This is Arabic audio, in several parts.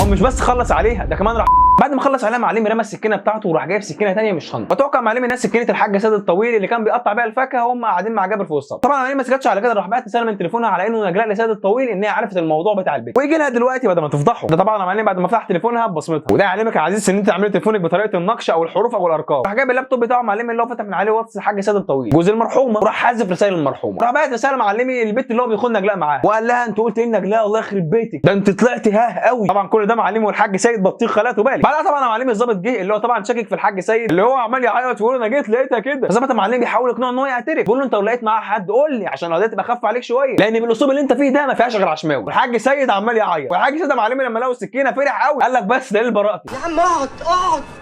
هو مش بس خلص عليها، ده كمان راح بعد ما خلص عليها معلمي رمى السكينه بتاعته وراح جايب سكينه ثانيه مش شنطه. اتوقع معلمي الناس سكينه الحاج سيد الطويل اللي كان بيقطع بيها الفاكهه وهم قاعدين مع جابر في وسط. طبعا معلمي ما سكتش على كده، راح بعت رساله من تليفونها على انه نجلاء لسيد الطويل ان هي عرفت الموضوع بتاع البيت ويجي لها دلوقتي بدل ما تفضحه. ده طبعا معلمي بعد ما فتح تليفونها ببصمتها، وده يعلمك يا عزيز ان انت تعملي تليفونك بطريقه النقش او الحروف او الارقام. راح جايب اللابتوب بتاعه معلمي اللي هو فتح من عليه واتس الحاج سيد الطويل جوز المرحومه، وراح حذف رسائل المرحومه. راح بعت رساله معلمي البت اللي هو بيخون نجلاء معاه وقال لها انت قلت ايه نجلاء الله يخرب بيتك، ده انت طلعت قوي. طبعا كل ده معلمي والحاج سيد بطيخ خلاته بالي. بعدها طبعا معلمي الظابط جه اللي هو طبعا شاكك في الحاج سيد اللي هو عمال يعيط ويقول انا جيت لقيتها كده. الظابط معلمي بيحاول يقنعه ان هو يعترف، بيقول له انت لو لقيت معاه حد قول لي عشان القضيه تبقى خف عليك شويه، لان بالاسلوب اللي انت فيه ده ما فيهاش غير عشماوي. والحاج سيد عمال يعيط، والحاج سيد معلمي لما لقوا السكينه فرح قوي، قال لك بس دليل براءتي. يا عم اقعد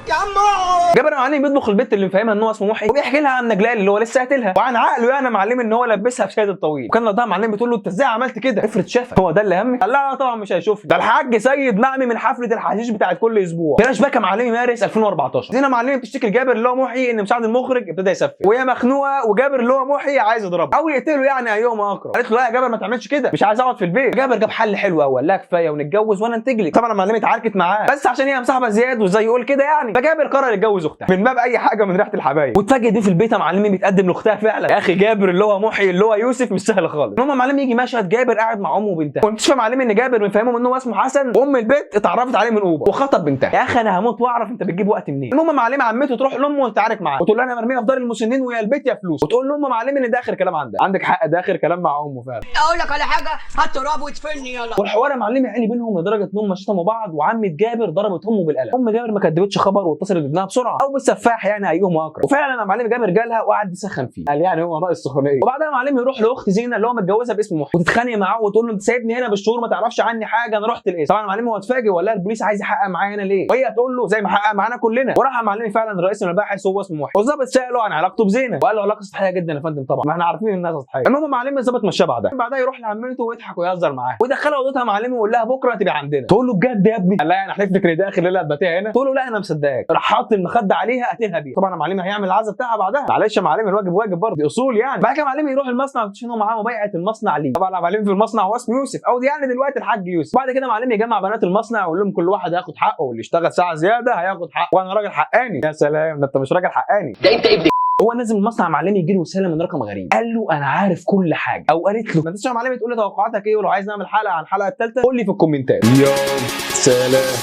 يا عم اقعد. جابر معلمي بيطبخ البت اللي مفهمها ان هو اسمه محي وبيحكي لها عن نجلاء اللي هو لسه قاتلها وعن عقله يعني معلمي ان هو لبسها في سيد الطويل. وكان ردها معلمي بتقول له انت ازاي عملت كده؟ افرض شافك هو ده اللي همك؟ قال لها طبعا مش هيشوفني، ده الحاج سيد معمي من حفله الحشيش بتاعت كل اسبوع. فلاش باك معلمي مارس 2014 هنا معلمي بتشتكي لجابر اللي هو محي ان مساعد المخرج ابتدى يسفل وهي مخنوقه، وجابر اللي هو محي عايز يضربها او يقتله يعني ايهما اقرب. قالت له لا يا جابر ما تعملش كده، مش عايز اقعد في البيت. جابر جاب حل حلو قوي، قال لها كفايه ونتجوز وانا انتج لك. طبعا معلمي اتعاركت معاه بس عشان هي مصاحبه زياد وزي يقول كده يعني، فجابر قرر يتجوز اختها من باب اي حاجه من ريحه الحبايب. واتفاجئ دي في البيت يا معلمي بيتقدم لاختها فعلا. يا اخي جابر اللي هو محي اللي هو يوسف مش سهل خالص. المهم معلمي يجي مشهد جابر قاعد مع امه وبنتها، كنت فاهم معلمي ان جابر مفهمهم ان هو اسمه حسن وام البيت اتعرفت عليه من اوبر وخطب بنتها. يا اخي انا هموت واعرف انت بتجيب وقت منين. المهم معلمي عمته تروح لامه وتتعارك معاه وتقول لها انا مرميه في دار المسنين ويا البيت يا فلوس، وتقول لامه معلمي ان ده اخر كلام عندك حق، ده اخر كلام مع امه فعلا. اقول لك على حاجه، هات تراب وتفني يلا. والحوار يا معلمي عالي بينهم لدرجه انهم مشتموا بعض وعمه جابر ضربت امه بالقلم. ام جابر ما كدبتش خبر واتصلت بابنها بسرعه او بالسفاح يعني ايهما اقرب. وفعلا يا معلمي جابر جالها وقعد يسخن فيه، قال يعني هو ناقص سخونيه. وبعدها يا معلمي يروح لاخت زينه اللي هو متجوزها باسم محي وتتخانق معاه وتقول له انت سايبني هنا بالشهور ما تعرفش عني حاجه، انا رحت القسم. طبعا يا معلمي هو اتفاجئ ولا البوليس عايز يحقق معايا هنا ليه، وهي تقول له زي ما حقق معانا كلنا. وراح يا معلمي فعلا رئيس المباحث هو اسمه محي، والظابط ساله عن علاقته بزينه وقال له علاقه سطحيه جدا يا فندم. طبعا ما احنا عارفين انها سطحيه. المهم معلمي الظابط مشاه بعدها يروح لعمته ويضحك ويهزر معاها ويدخلها اوضتها معلمي ويقول لها بكره تبقى عندنا. تقول له بجد يا ابني؟ قال لها يعني احلف لك ان ده اخر ليله هتباتيها هنا؟ تقول له لا انا مصدقاك. راح حاط المخده عليها قتلها بيها. طبعا معلمي هيعمل العزا بتاعها بعدها، معلش يا معلمي الواجب واجب برضه دي اصول يعني. بعد كده معلمي يروح المصنع ويكتشف ان هو معاه مبيعه المصنع ليه. طبعا معلمي في المصنع هو اسمه يوسف او يعني دلوقتي الحاج يوسف. بعد كده معلمي يجمع بنات المصنع ويقول لهم كل واحد هياخد حقه واللي اشتغل ساعه زياده هياخد حقه وانا راجل حقاني. يا سلام ده انت مش راجل حقاني، ده انت ابني. هو نازل من المصنع معلمي يجي له رساله من رقم غريب، قال له انا عارف كل حاجه او قالت له. ما تنساش يا معلمي تقول لي توقعاتك ايه، ولو عايز نعمل حلقه عن الحلقه الثالثه قول لي في الكومنتات. يلا سلام.